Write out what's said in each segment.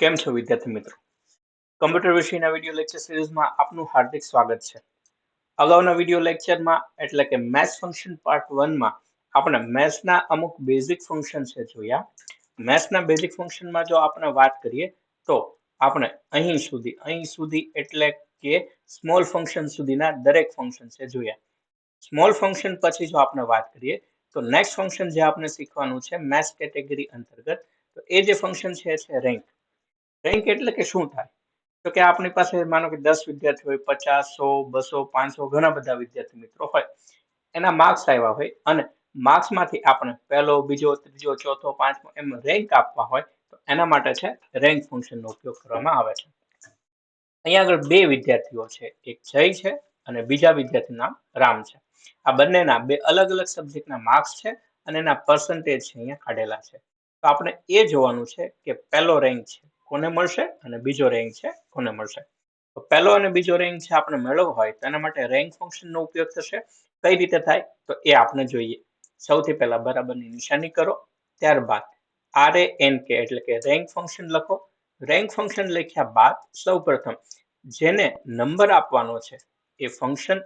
કેમ છો વિદ્યાર્થી મિત્રો? કમ્પ્યુટર વિષયના વિડિયો લેક્ચર સિરીઝમાં આપનું હાર્દિક સ્વાગત છે. અગાઉના વિડિયો લેક્ચરમાં એટલે કે મેથ્સ ફંક્શન પાર્ટ 1 માં આપણે મેથ્સના અમુક બેઝિક ફંક્શન છે જોયા. મેથ્સના બેઝિક ફંક્શનમાં જો આપણે વાત કરીએ તો આપણે અહીં સુધી એટલે કે સ્મોલ ફંક્શન સુધીના દરેક ફંક્શન છે જોયા. સ્મોલ ફંક્શન પછી જો આપણે વાત કરીએ તો નેક્સ્ટ ફંક્શન જે આપણે શીખવાનું છે મેથ્સ કેટેગરી અંતર્ગત તો એ જે ફંક્શન છે રેન્ક. રેન્ક એટલે કે શું થાય? તો કે આપણી પાસે માનો કે 10 વિદ્યાર્થી હોય, 50, 100, 200, 500 ઘણા બધા વિદ્યાર્થી મિત્રો હોય. એના માર્ક્સ આવ્યા હોય અને માર્ક્સમાંથી આપણે પહેલો, બીજો, ત્રીજો, ચોથો, પાંચમો એમ રેન્ક આપવા હોય તો એના માટે છે રેન્ક ફંક્શનનો ઉપયોગ કરવામાં આવે છે. અહીંયા આગળ બે વિદ્યાર્થીઓ છે, એક જય છે અને બીજા વિદ્યાર્થીનું નામ રામ છે. આ બંનેના બે અલગ અલગ સબ્જેક્ટના માર્ક્સ છે અને એના પર્સન્ટેજ છે અહીંયા કાઢેલા છે. તો આપણે એ જોવાનું છે કે પહેલો રેન્ક છે કોને મળશે અને બીજો રેન્ક છે કોને મળશે. તો પહેલો અને બીજો રેન્ક છે આપણે મેળવવો હોય તો એના માટે રેન્ક ફંક્શનનો ઉપયોગ થશે. કઈ રીતે થાય તો એ આપણે જોઈએ. સૌથી પહેલા બરાબરની નિશાની કરો, ત્યારબાદ RANK એટલે કે રેન્ક ફંક્શન લખો. રેન્ક ફંક્શન લખ્યા બાદ સૌપ્રથમ જેને નંબર આપવાનો છે એ ફંક્શન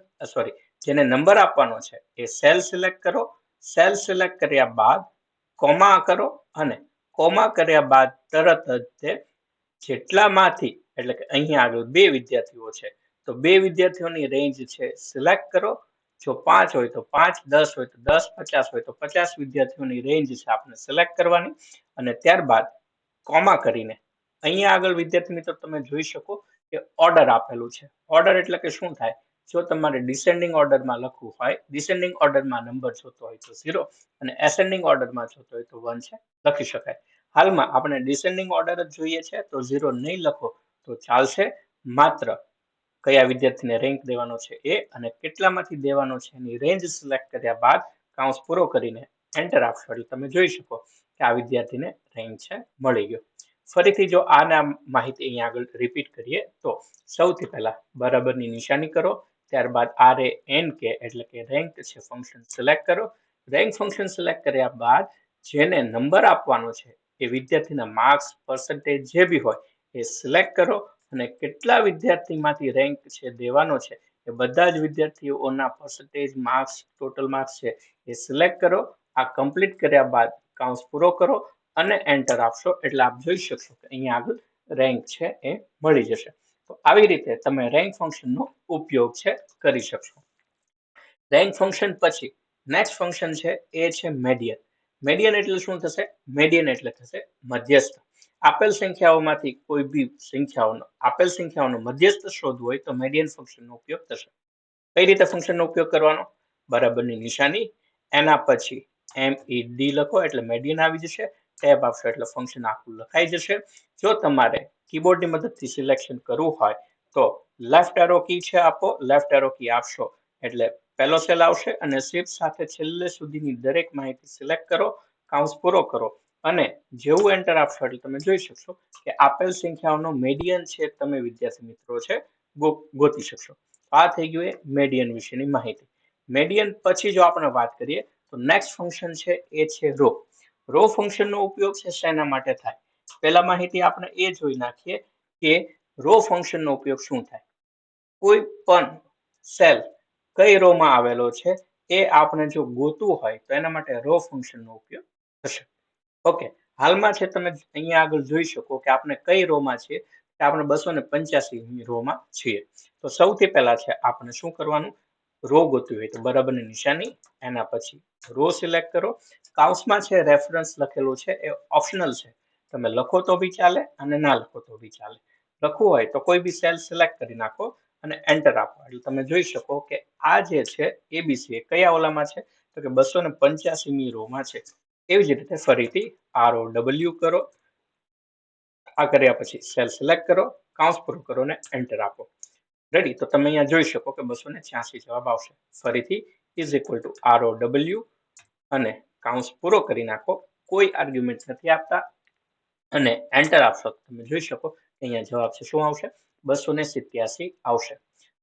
જેને નંબર આપવાનો છે એ સેલ સિલેક્ટ કરો. સેલ સિલેક્ટ કર્યા બાદ કોમા કરો અને કોમા કર્યા બાદ તરત જ તે જેટલામાંથી એટલે કે અહીંયા આગળ બે વિદ્યાર્થીઓ છે તો બે વિદ્યાર્થીઓની રેન્જ છે સિલેક્ટ કરો. જો 5 હોય તો 5, 10 હોય તો 10, 50 હોય તો 50 વિદ્યાર્થીઓની રેન્જ છે આપણે સિલેક્ટ કરવાની અને ત્યારબાદ કોમા કરીને અહીંયા આગળ વિદ્યાર્થી મિત્રો તમે જોઈ શકો કે ઓર્ડર આપેલું છે. ઓર્ડર એટલે કે શું થાય? જો તમારે ડિસેન્ડિંગ ઓર્ડરમાં લખવું હોય, ડિસેન્ડિંગ ઓર્ડરમાં નંબર જોતો હોય તો 0 અને એસેન્ડિંગ ઓર્ડરમાં જોતો હોય તો 1 છે લખી શકાય. હાલમાં આપણે ડિસેન્ડિંગ ઓર્ડર જ જોઈએ છે તો 0 નહીં લખો તો ચાલશે. માત્ર કયા વિદ્યાર્થીને રેન્ક દેવાનો છે એ અને કેટલામાંથી દેવાનો છે એની રેન્જ સિલેક્ટ કર્યા બાદ કૌંસ પૂરો કરીને એન્ટર આપશો એટલે તમે જોઈ શકો કે આ વિદ્યાર્થીને રેન્ક છે મળી ગયો. ફરીથી જો આના માહિતી અહીંયા આગળ રિપીટ કરીએ તો સૌથી પહેલા બરાબરની નિશાની કરો, ત્યારબાદ RANK એટલે કે રેન્ક છે ફંક્શન સિલેક્ટ કરો. રેન્ક ફંક્શન સિલેક્ટ કર્યા બાદ જેને નંબર આપવાનો છે એ વિદ્યાર્થીના માર્ક્સ, પર્સન્ટેજ જે બી હોય એ સિલેક્ટ કરો અને કેટલા વિદ્યાર્થીમાંથી રેન્ક છે દેવાનો છે એ બધા જ વિદ્યાર્થીઓના પર્સન્ટેજ, માર્ક્સ, ટોટલ માર્ક્સ છે એ સિલેક્ટ કરો. આ કમ્પ્લીટ કર્યા બાદ કૌંસ પૂરો કરો અને એન્ટર આપશો એટલે આપ જોઈ શકશો કે અહીંયા આગળ રેન્ક છે એ મળી જશે. તો આવી રીતે તમે રેન્ક ફંક્શનનો ઉપયોગ છે કરી શકશો. રેન્ક ફંક્શન પછી નેક્સ્ટ ફંક્શન છે એ છે મેડિયન. મેડિયન એટલે શું થશે? મેડિયન એટલે થશે મધ્યસ્થ. આપેલ સંખ્યાઓમાંથી કોઈ બી સંખ્યાઓનો મધ્યસ્થ શોધવો હોય તો મેડિયન ફંક્શનનો ઉપયોગ થશે. કઈ રીતે ફંક્શનનો ઉપયોગ કરવાનો? બરાબરની નિશાની, એના પછી MED લખો એટલે મેડિયન આવી જશે. ટેબ આપશો એટલે ફંક્શન આખું લખાઈ જશે. જો તમારે કીબોર્ડની મદદથી સિલેક્શન કરવું હોય તો લેફ્ટ એરો કી છે આપો. લેફ્ટ એરો કી આપશો એટલે પહેલો સેલ આવશે અને શિફ્ટ સાથે છેલ્લે સુધીની દરેક માહિતી સિલેક્ટ કરો, કૌંસ પૂરો કરો અને જેવું એન્ટર આપશો એટલે તમે જોઈ શકશો કે આપેલ સંખ્યાઓનો મેડિયન છે તમે વિદ્યાર્થી મિત્રો છે ગોતી શકશો. આ થઈ ગયું એ મેડિયન વિશેની માહિતી. મેડિયન પછી જો આપણે વાત કરીએ તો નેક્સ્ટ ફંક્શન છે એ છે રો. રો ફંક્શનનો ઉપયોગ છે શેના માટે થાય? પહેલા માહિતી આપણે એ જોઈ નાખીએ કે રો ફંક્શનનો ઉપયોગ શું થાય. કોઈ પણ સેલ કઈ રોમાં આવેલો છે એ આપણે જો ગોતવું હોય તો એના માટે રો ફંક્શનનો ઉપયોગ થશે. ઓકે, હાલમાં છે તમે અહીંયા આગળ જોઈ શકો કે આપણે કઈ રોમાં છીએ કે આપણે 285 રોમાં છીએ. તો સૌથી પહેલા છે આપણે શું કરવાનું? રો ગોતવી હોય તો બરાબરની નિશાની, એના પછી રો સિલેક્ટ કરો. કૌંસમાં છે રેફરન્સ લખેલું છે એ ઓપ્શનલ છે. તમે લખો તો બી ચાલે અને ના લખો તો બી ચાલે. લખવું હોય તો કોઈ બી સેલ સિલેક્ટ કરી નાખો અને એન્ટર આપો એટલે તમે જોઈ શકો કે આ જે છે એબીસી કયા ઓલામાં છે તો કે 285મી રોમાં છે. એવી જ રીતે ફરીથી ROW કરો. આ કર્યા પછી સેલ સિલેક્ટ કરો, કૌંસ પૂરું કરો અને એન્ટર આપો. રેડી? તો તમે અહીંયા જોઈ શકો કે 286 જવાબ આવશે. ફરીથી ROW અને કૌંસ પૂરો કરી નાખો. કોઈ આર્ગ્યુમેન્ટ નથી આપતા અને એન્ટર આપશો તમે જોઈ શકો કે અહીંયા જવાબ છે શું આવશે? 287 આવશે.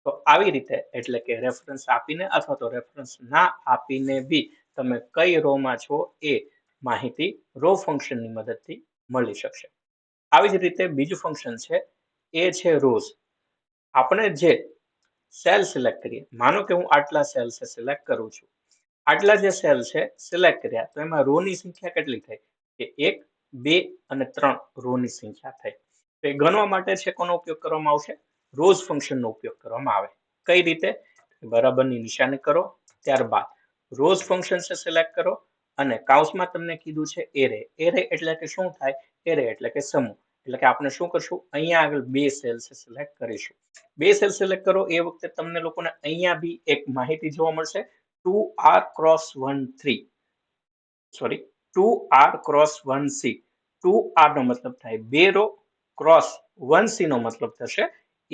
તો આવી રીતે એટલે કે રેફરન્સ આપીને અથવા તો રેફરન્સ ના આપીને બી તમે કઈ રોમાં છો એ માહિતી રો ફંક્શનની મદદથી મળી શકશે. આવી જ રીતે બીજું ફંક્શન છે એ છે રોઝ. આપણે જે સેલ સિલેક્ટ કરીએ, માનો કે હું આટલા સેલ સિલેક્ટ કરું છું, આટલા જે સેલ છે સિલેક્ટ કર્યા તો એમાં રો ની સંખ્યા કેટલી થઈ કે 1, 2 અને 3 રો ની સંખ્યા થઈ. તો એ ગણવા માટે છે કોનો ઉપયોગ કરવામાં આવશે? રોઝ ફંક્શનનો ઉપયોગ કરવામાં આવે. કઈ રીતે? બરાબરની નિશાની કરો, ત્યારબાદ રોઝ ફંક્શન સિલેક્ટ કરો અને કૌંસમાં તમને કીધું છે એરે. એરે એટલે કે શું થાય? એરે એટલે કે સમૂહ. એટલે કે આપણે શું કરશું? અહીંયા આગળ બે સેલ સિલેક્ટ કરીશું. બે સેલ સિલેક્ટ કરો એ વખતે તમને લોકોને અહીંયા બી એક માહિતી જોવા મળશે 2r cross 1 3 sorry 2r cross 1c. 2r નો મતલબ થાય બે રો, ક્રોસ 1c નો મતલબ થશે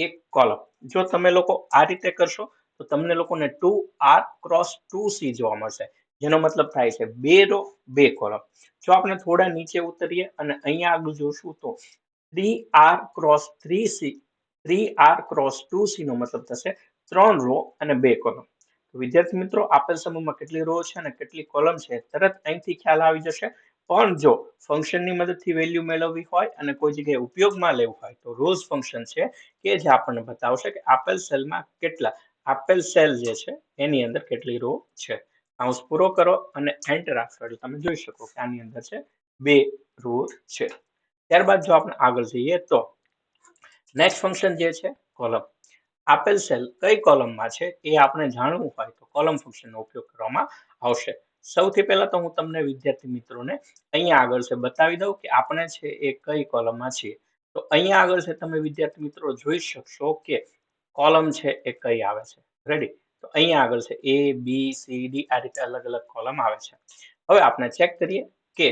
એક કોલમ. જો તમે લોકો આ રીતે કરશો તો તમને લોકોને 2r cross 2c જોવા મળશે, જેનો મતલબ થાય છે બે રો બે કોલમ. જો આપણે થોડા નીચે ઉતરીએ અને અહીંયા આગળ જોશું તો 3r cross 3c 3r cross 2c નો મતલબ થશે ત્રણ રો અને બે કોલમ. વિદ્યાર્થી મિત્રો, આપેલ સમૂહમાં કેટલી રો છે અને કેટલી કોલમ છે તરત અહીંથી ખ્યાલ આવી જશે. પણ જો ફંક્શનની મદદથી વેલ્યુ મેળવવી હોય અને કોઈ જગ્યાએ ઉપયોગમાં લેવું હોય તો રોઝ ફંક્શન છે કે જે આપણને બતાવશે કે આપેલ સેલમાં કેટલા આપેલ સેલ જે છે એની અંદર કેટલી રો છે. કૌંસ પૂરો કરો અને એન્ટર આપશો એટલે તમે જોઈ શકો કે આની અંદર છે બે રો છે. ત્યારબાદ જો આપણે આગળ જઈએ તો નેક્સ્ટ ફંક્શન જે છે કોલમ. આપેલ સેલ કઈ કોલમમાં છે એ આપણે જાણવું હોય તો કોલમ ફંક્શનનો ઉપયોગ કરવામાં આવશે. સૌથી પહેલા તો હું તમને વિદ્યાર્થી મિત્રોને અહીંયા આગળ છે બતાવી દઉં કે આપણે છે એ કઈ કોલમમાં છીએ. તો અહીંયા આગળ છે તમે વિદ્યાર્થી મિત્રો જોઈ શકશો કે કોલમ છે એ કઈ આવે છે. રેડી? તો અહીંયા આગળ છે A, B, C, D આ રીતે અલગ અલગ કોલમ આવે છે. હવે આપણે ચેક કરીએ કે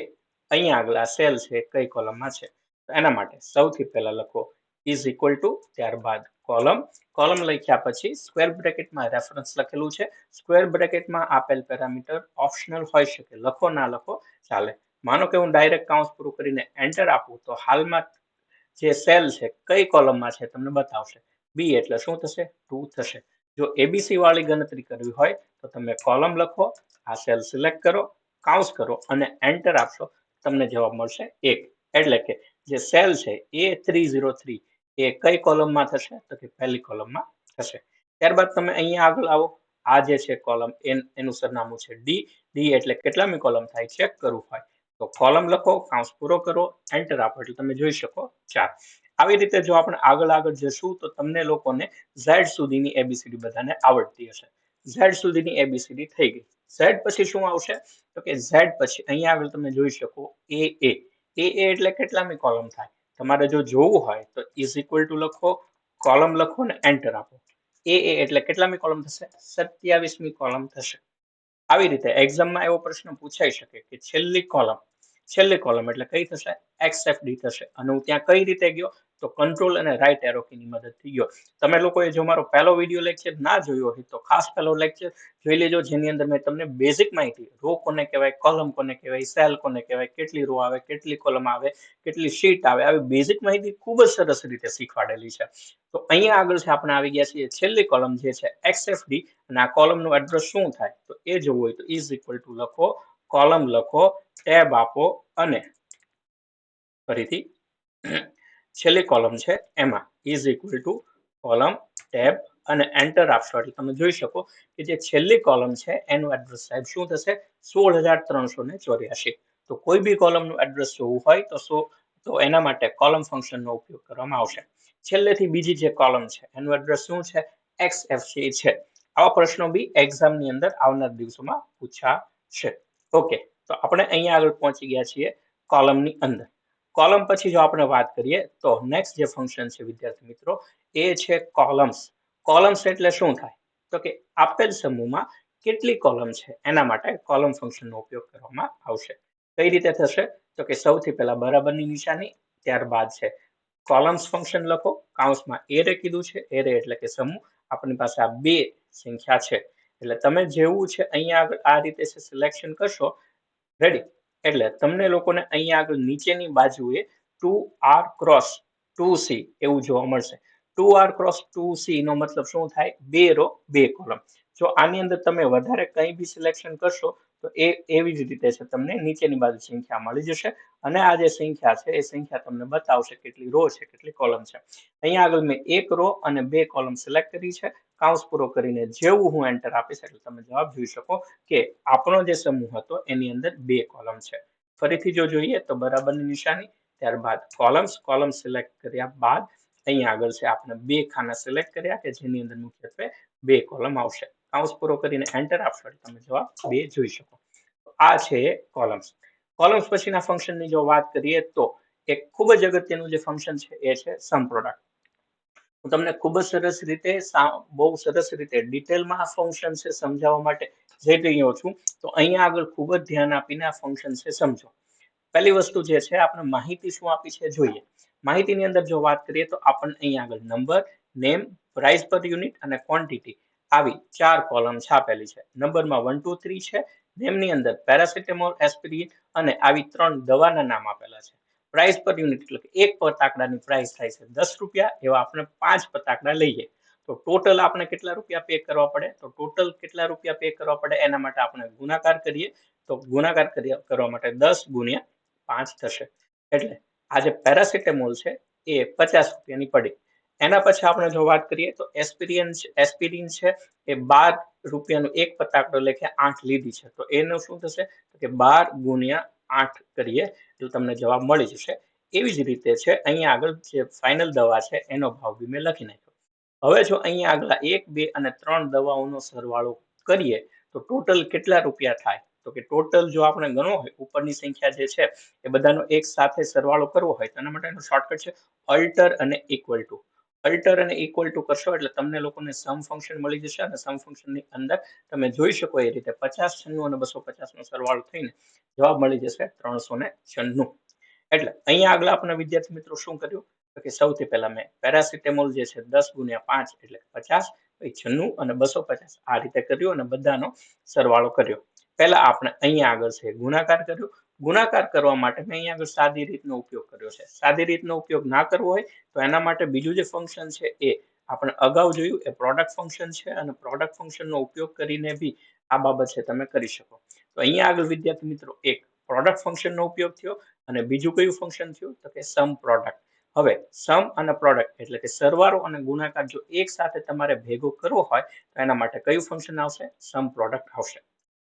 અહીંયા આગળ આ સેલ છે કઈ કોલમમાં છે. તો એના માટે સૌથી પહેલા લખો ઇઝ ઇક્વલ ટુ, ત્યારબાદ કોલમ. કોલમ લખ્યા પછી સ્ક્વેર બ્રેકેટમાં રેફરન્સ લખેલું છે. સ્ક્વેર બ્રેકેટમાં આપેલ પેરામીટર ઓપ્શનલ હોઈ શકે, લખો ના લખો ચાલે. માનો કે હું ડાયરેક્ટ કૌંસ પૂરું કરીને એન્ટર આપું તો હાલમાં જે સેલ છે કઈ કોલમમાં છે તમને બતાવશે. બી એટલે શું થશે? 2 થશે. જો એબીસી વાળી ગણતરી કરવી હોય તો તમે કોલમ લખો, આ સેલ સિલેક્ટ કરો, કૌંસ કરો અને એન્ટર આપશો, તમને જવાબ મળશે 1. એટલે કે જે સેલ છે A303 એ કઈ કોલમમાં થશે? તો કે પહેલી કોલમમાં થશે. ત્યારબાદ તમે અહીંયા આગળ આવો, આ જે છે કોલમ એનું સરનામું છે ડી. ડી એટલે કેટલામી કોલમ થાય ચેક કરવું હોય તો કોલમ લખો, કૌંસ પૂરો કરો, એન્ટર આપો એટલે તમે જોઈ શકો 4. આવી રીતે જો આપણે આગળ જશું તો તમને લોકોને ઝેડ સુધીની એબીસીડી બધાને આવડતી હશે. ઝેડ સુધીની એબીસીડી થઈ ગઈ. ઝેડ પછી શું આવશે? તો કે ઝેડ પછી અહીંયા આગળ તમે જોઈ શકો એ એ. એ એટલે કેટલામી કોલમ થાય? તમારે જો જોવું હોય તો ઇઝ ઇક્વલ ટુ લખો, કોલમ લખો ને એન્ટર આપો. એ એટલે કેટલામી કોલમ થશે? 27મી કોલમ થશે. આવી રીતે એક્ઝામમાં એવો પ્રશ્ન પૂછાઈ શકે કે છેલ્લી કોલમ એટલે કઈ થશે? XFD થશે. અને હું ત્યાં કઈ રીતે ગયો તો કંટ્રોલ અને રાઈટ એરો કીની મદદથી ગયો. તમે લોકોએ જો મારો પહેલો વિડીયો લેક્ચર ના જોયો હોય તો ખાસ પહેલો લેક્ચર જોઈ લેજો, જેની અંદર મેં તમને બેઝિક માહિતી, રો કોને કહેવાય, કોલમ કોને કહેવાય, સેલ કોને કહેવાય, કેટલી રો આવે, કેટલી કોલમ આવે, કેટલી શીટ આવે, આવી બેઝિક માહિતી ખૂબ જ સરસ રીતે શીખવાડેલી છે. તો અહીંયા આગળ છે આપણે આવી ગયા છીએ છેલ્લી કોલમ જે છે XFD, અને આ કોલમનું એડ્રેસ શું થાય તો એ જોવું હોય તો ઇઝ ઇક્વલ ટુ લખો, કોલમ લખો, ટેબ આપો અને ફરીથી છેલ્લી કોલમ છે એમાં is equal to column, tab અને એન્ટર આપશો એટલે તમે જોઈ શકો કે જે છેલ્લી કોલમ છે એનું એડ્રેસ સાહેબ શું થશે? 16384. તો કોઈ બી કોલમનું એડ્રેસ જોવું હોય તો એના માટે કોલમ ફંક્શનનો ઉપયોગ કરવામાં આવશે. છેલ્લેથી બીજી જે કોલમ છે એનું એડ્રેસ શું છે? XFC છે. આવા પ્રશ્નો બી એક્ઝામની અંદર આવનાર દિવસોમાં પૂછાશે. ઓકે, તો આપણે અહીંયા આગળ પહોંચી ગયા છીએ કોલમની અંદર. કોલમ પછી જો આપણે વાત કરીએ તો નેક્સ્ટ જે ફંક્શન છે વિદ્યાર્થી મિત્રો એ છે કોલમ્સ. કોલમ્સ એટલે શું થાય તો કે આપેલ સમૂહમાં કેટલી કોલમ છે એના માટે કોલમ ફંક્શનનો ઉપયોગ કરવામાં આવશે. કઈ રીતે થશે તો કે સૌથી પહેલા બરાબરની નિશાની, ત્યારબાદ છે કોલમ્સ ફંક્શન લખો, કૌંસમાં એરે કીધું છે, એરે એટલે કે સમૂહ. આપણી પાસે આ બે સંખ્યા છે એટલે તમે જેવું છે અહીંયા આગળ આ રીતે સિલેક્શન કરશો, રેડી, એટલે તમને લોકોને અહીંયા આગળ નીચેની બાજુએ 2r cross 2c એવું જોવા મળશે. 2r cross 2c નો મતલબ શું થાય? બે રો બે કોલમ. જો આની અંદર તમે વધારે કંઈ બી સિલેક્શન કરશો તો એવી જ રીતે છે તમને નીચેની બાજુ સંખ્યા મળી જશે અને આ જે સંખ્યા છે એ સંખ્યા તમને બતાવશે કેટલી રો છે કેટલી કોલમ છે. અહીંયા આગળ મેં 1 રો અને 2 કોલમ સિલેક્ટ કરી છે. કૌંસ પૂરો કરીને જેવું હું એન્ટર આપીશ એટલે તમે જવાબ જોઈ શકો કે આપણો જે સમૂહ હતો એની અંદર 2 કોલમ છે. ફરીથી જો જોઈએ તો બરાબરની નિશાની, ત્યારબાદ કોલમ સિલેક્ટ કર્યા બાદ અહીંયા આગળ છે આપણે 2 ખાના સિલેક્ટ કર્યા કે જેની અંદર મુખ્યત્વે 2 કોલમ આવશે. કૌંસ પૂરો કરીને એન્ટર આપશો એટલે તમે જવાબ 2 જોઈ શકો. આ છે કોલમ્સ. કોલમ્સ પછીના ફંક્શનની જો વાત કરીએ તો એક ખૂબ જ અગત્યનું જે ફંક્શન છે એ છે સમ પ્રોડક્ટ. હું તમને ખૂબ જ સરસ રીતે બહુ સરસ રીતે ડિટેલમાં આ ફંક્શન છે સમજાવવા માટે જઈ રહ્યો છું. તો અહીંયા આગળ ખૂબ જ ધ્યાન આપીને આ ફંક્શન છે સમજો. પહેલી વસ્તુ જે છે આપણે માહિતી શું આપી છે જોઈએ. માહિતીની અંદર જો વાત કરીએ તો આપણને અહીંયા આગળ નંબર, નેમ, પ્રાઇસ પર યુનિટ અને ક્વોન્ટિટી આવી 4 કોલમ છાપેલી છે. નંબરમાં 1 2 3 છે. નેમની અંદર પેરાસિટામોલ, એસ્પિરિન અને આવી 3 દવાના નામ આપેલા છે. પ્રાઇસ પર યુનિટ એટલે કે એક ફટાકડાની પ્રાઇસ થાય છે 10 રૂપિયા, એવા આપણે 5 ફટાકડા લઈએ તો ટોટલ આપણે કેટલા રૂપિયા પે કરવા પડે, તો ટોટલ કેટલા રૂપિયા પે કરવા પડે એના માટે આપણે ગુણાકાર કરીએ તો ગુણાકાર કરવા માટે 10 ગુણ્યા 5 થશે. એટલે આ જે પેરાસિટામોલ છે એ 50 રૂપિયાની પડી. એના પછી આપણે જો વાત કરીએ તો એસ્પિરિન છે એ 12 રૂપિયાનું એક ફટાકડો લેખે 8 લીધી છે. તો એનું શું થશે કે 12 ગુણ્યા 8 કરીએ એટલે તમને જવાબ મળી જશે. એવી જ રીતે છે અહીંયા આગળ જે ફાઇનલ દવા છે એનો ભાવ બી મેં લખી નાખ્યો. હવે જો અહીંયા આગળ 1 2 અને 3 દવાઓનો સરવાળો કરીએ તો ટોટલ કેટલા રૂપિયા થાય, તો કે ટોટલ જો આપણે ગણવો હોય ઉપરની સંખ્યા જે છે એ બધાનો એક સાથે સરવાળો કરવો હોય તો એના માટેનો શોર્ટકટ છે અલ્ટર અને ઇક્વલ ટુ. અલ્ટર અને ઇક્વલ ટુ કરશો એટલે તમને લોકોને સમ ફંક્શન મળી જશે અને સમ ફંક્શનની અંદર તમે જોઈ શકો એ રીતે 50, 96 અને 250 નો સરવાળો થઈને જવાબ મળી જશે 396. એટલે અહીંયા આગળ આપણા વિદ્યાર્થી મિત્રો શું કર્યું તો કે સૌથી પહેલા મેં પેરાસિટામોલ જે છે 10 ગુણ્યા 5 એટલે 50, પછી 96 અને 250 આ રીતે કર્યું અને બધાનો સરવાળો કર્યો. પહેલા આપણે અહીંયા આગળ છે ગુણાકાર કર્યો. ગુણાકાર કરવા માટે મેં અહીંયા આગળ સાદી રીતનો ઉપયોગ કર્યો છે. સાદી રીતનો ઉપયોગ ના કરવો હોય તો એના માટે બીજું જે ફંક્શન છે એ આપણે અગાઉ જોયું એ પ્રોડક્ટ ફંક્શન છે અને પ્રોડક્ટ ફંક્શનનો ઉપયોગ કરીને બી આ બાબત છે તમે કરી શકો. તો અહીંયા આગળ વિદ્યાર્થી મિત્રો એક પ્રોડક્ટ ફંક્શનનો ઉપયોગ થયો અને બીજું કયું ફંક્શન થયું તો કે સમ પ્રોડક્ટ. હવે સમ અને પ્રોડક્ટ એટલે કે સરવાળો અને ગુણાકાર જો એક સાથે તમારે ભેગો કરવો હોય તો એના માટે કયું ફંક્શન આવશે, સમ પ્રોડક્ટ આવશે.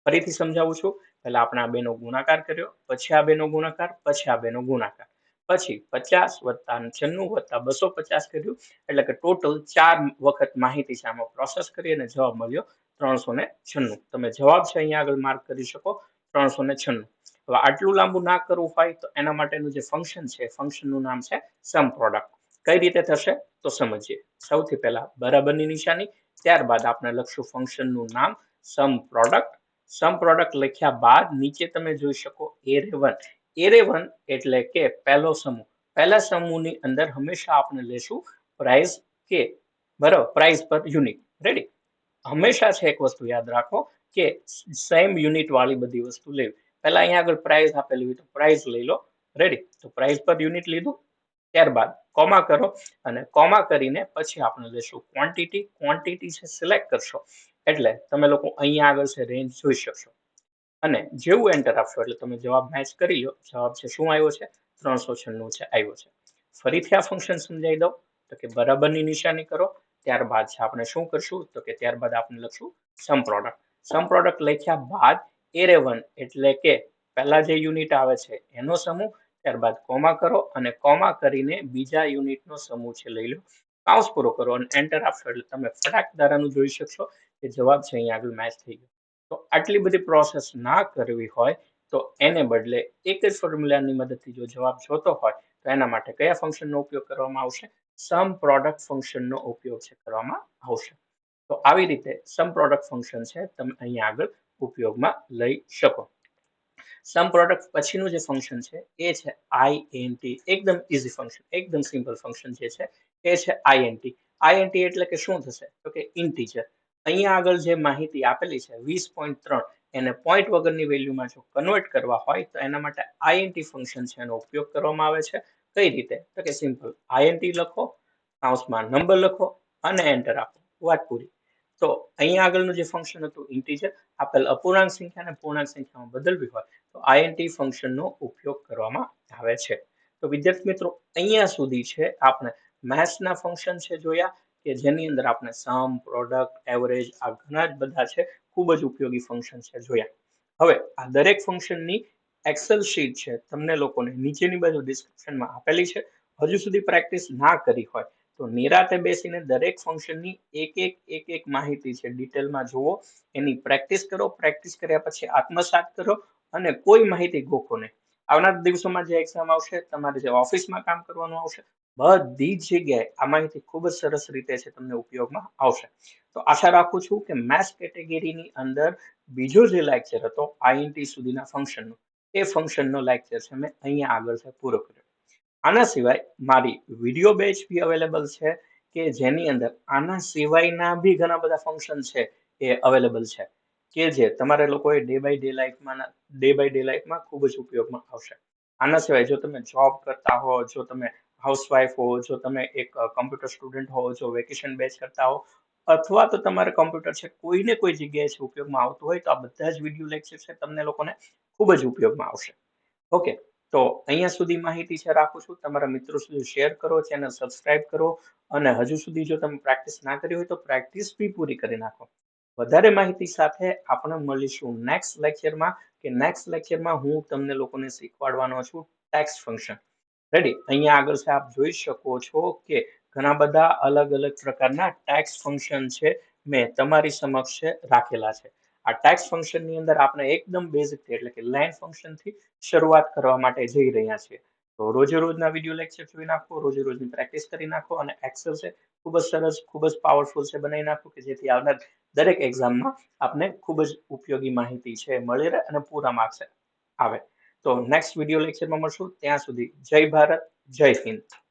ફરીથી સમજાવું છું. પહેલા આપણે આ બેનો ગુણાકાર કર્યો, પછી આ બેનો ગુણાકાર, પછી આ બેનો ગુણાકાર, પછી 50 + 96 + 250 કર્યું એટલે કે ટોટલ 4 વખત માહિતી છે આમાં પ્રોસેસ કરી અને જવાબ મળ્યો 396. તમે જવાબ છે અહીંયા આગળ માર્ક કરી શકો 396. હવે આટલું લાંબુ ના કરવું હોય તો એના માટેનું જે ફંક્શન છે ફંક્શનનું નામ છે સમ પ્રોડક્ટ. કઈ રીતે થશે તો સમજીએ. સૌથી પહેલા બરાબરની નિશાની, ત્યારબાદ આપણે લખશું ફંક્શનનું નામ સમ પ્રોડક્ટ. સમ પ્રોડક્ટ લખ્યા બાદ નીચે તમે જોઈ શકો એરે1. એરે1 એટલે કે પહેલો સમૂહ. પહેલા સમૂહની અંદર હંમેશા આપણે લેશું પ્રાઇસ કે બરાબર, પ્રાઇસ પર યુનિટ. રેડી. હંમેશા છે એક વસ્તુ યાદ રાખો કે સેમ યુનિટ વાળી બધી વસ્તુ લેવી. પહેલા અહીંયા આગળ પ્રાઇસ આપેલી હોય તો પ્રાઇસ લઈ લો. રેડી. તો પ્રાઇસ પર યુનિટ લીધું, ત્યારબાદ કોમા કરો અને કોમા કરીને પછી આપણે લેશું ક્વોન્ટિટી. ક્વોન્ટિટી છે સિલેક્ટ કરશો એટલે તમે લોકો અહીંયા આગળ છે રેન્જ જોઈ શકશો અને જેવું એન્ટર આપશો એટલે તમે જવાબ મેચ કરી લો. જવાબ છે શું આવ્યો છે 396 છે આવ્યો છે. ફરીથી આ ફંક્શન સમજાવી દઉં તો કે બરાબરની નિશાની કરો, ત્યારબાદ છે આપણે શું કરશું તો કે ત્યારબાદ આપણે લખશું સમ પ્રોડક્ટ. સમ પ્રોડક્ટ લખ્યા બાદ એરે1 એટલે કે પહેલા જે યુનિટ આવે છે એનો સમૂહ, ત્યારબાદ કોમા કરો અને કોમા કરીને બીજા યુનિટનો સમૂહ છે લઈ લો. કૌંસ પૂરો કરો અને એન્ટર આપશો એટલે તમે ફટાક દારાનું જોઈ શકશો કે જવાબ છે અહીંયા આગળ મેચ થઈ ગયો. તો આટલી બધી પ્રોસેસ ના કરવી હોય તો એને બદલે એક જ ફોર્મ્યુલાની મદદથી જો જવાબ જોતો હોય તો એના માટે કયા ફંક્શનનો ઉપયોગ કરવામાં આવશે, સમ પ્રોડક્ટ ફંક્શનનો ઉપયોગ છે કરવામાં આવશે. તો આવી રીતે સમ પ્રોડક્ટ ફંક્શન છે તમે અહીંયા આગળ ઉપયોગમાં લઈ શકો. સમ પ્રોડક્ટ પછીનું જે ફંક્શન છે એ છે આઈએનટી. એકદમ ઇઝી ફંક્શન, એકદમ સિમ્પલ ફંક્શન જે છે એ છે આઈએનટી. આઈએનટી એટલે કે શું થશે તો કે ઇન્ટીજર. અહીંયા આગળ જે માહિતી આપેલી છે 20.3 એને પોઈન્ટ વગરની વેલ્યુમાં જો કન્વર્ટ કરવા હોય તો એના માટે આઈએનટી ફંક્શન છે એનો ઉપયોગ કરવામાં આવે છે. કઈ રીતે તો કે સિમ્પલ આઈએનટી લખો, કૌંસમાં નંબર લખો અને એન્ટર આપો, વાત પૂરી. તો અહીંયા આગળનું જે ફંક્શન હતું ઇન્ટીજર, આપેલ અપૂર્ણાંક સંખ્યાને પૂર્ણાંક સંખ્યામાં બદલવી હોય તો આઈએનટી ફંક્શનનો ઉપયોગ કરવામાં આવે છે. તો વિદ્યાર્થી મિત્રો, અહીંયા સુધી છે આપણે મેથ્સના ફંક્શન છે જોયા કે જેની અંદર આપણે સમ, પ્રોડક્ટ, એવરેજ આ ઘણા જ બધા છે ખૂબ જ ઉપયોગી ફંક્શન છે જોયા. હવે આ દરેક ફંક્શનની એક્સેલ શીટ છે તમને લોકોને નીચેની બાજુ ડિસ્ક્રિપ્શનમાં આપેલી છે. હજુ સુધી પ્રેક્ટિસ ના કરી હોય તો નિરાતે બેસીને દરેક ફંક્શનની એક માહિતી છે ડિટેલમાં જુઓ, એની પ્રેક્ટિસ કરો, પ્રેક્ટિસ કર્યા પછી આત્મસાત કરો અને કોઈ માહિતી ગોખો નહીં. આવનાર દિવસોમાં જે એક્ઝામ આવશે, તમારે જે ઓફિસમાં કામ કરવાનું આવશે, બધી જ જગ્યાએ આ માહિતી ખૂબ જ સરસ રીતે છે તમને ઉપયોગમાં આવશે. તો આશા રાખું છું કે મેથ્સ કેટેગરીની અંદર બીજો જે લેક્ચર હતો આઈએનટી સુધીના ફંક્શનનો, એ ફંક્શનનો લેક્ચર છે મેં અહીંયા આગળ છે પૂરો કર્યો. આના સિવાય મારી વિડીયો બેચ બી અવેલેબલ છે કે જેની અંદર આના સિવાયના બી ઘણા બધા ફંક્શન છે એ અવેલેબલ છે કે જે તમારે લોકોએ ડે બાય ડે લાઈફમાં ખૂબ જ ઉપયોગમાં આવશે. આના સિવાય જો તમે જોબ કરતા હો, જો તમે હાઉસવાઈફ હો, જો તમે એક કમ્પ્યુટર સ્ટુડન્ટ હો, જો વેકેશન બેચ કરતા હો, અથવા તો તમારે કમ્પ્યુટર છે કોઈને કોઈ જગ્યાએ છે ઉપયોગમાં આવતું હોય તો આ બધા જ વિડીયો લેક્ચર છે તમને લોકોને ખૂબ જ ઉપયોગમાં આવશે. ઓકે, તો અહીંયા સુધી માહિતી છે રાખું છું. તમારા મિત્રો સુધી શેર કરો, ચેનલ સબસ્ક્રાઇબ કરો અને હજુ સુધી જો તમે પ્રેક્ટિસ ના કરી હોય તો પ્રેક્ટિસ બી પૂરી કરી નાખો. વધારે માહિતી સાથે આપણે મળીશું નેક્સ્ટ લેક્ચરમાં કે નેક્સ્ટ લેક્ચરમાં હું તમને લોકોને શીખવાડવાનો છું ટેક્સ્ટ ફંક્શન. રેડી, અહીંયા આગળ છે આપ જોઈ શકો છો કે ઘણા બધા અલગ અલગ પ્રકારના ટેક્સ્ટ ફંક્શન છે મેં તમારી સમક્ષ રાખેલા છે. આ ટેક્સ્ટ ફંક્શનની અંદર આપણે એકદમ બેઝિક એટલે કે લેન ફંક્શનથી શરૂઆત કરવા માટે જઈ રહ્યા છીએ. તો રોજે રોજના વિડીયો લેક્ચર જોઈ નાખો, રોજે રોજની પ્રેક્ટિસ કરી નાખો અને એક્સેલ છે ખૂબ જ સરસ, ખૂબ જ પાવરફુલ છે બનાવી નાખો કે જેથી આવનાર દરેક એક્ઝામમાં આપને ખૂબ જ ઉપયોગી માહિતી છે મળી રહે અને પૂરા માર્ક્સ આવે. તો નેક્સ્ટ વિડીયો લેક્ચરમાં મળશું. ત્યાં સુધી જય ભારત, જય હિન્દ.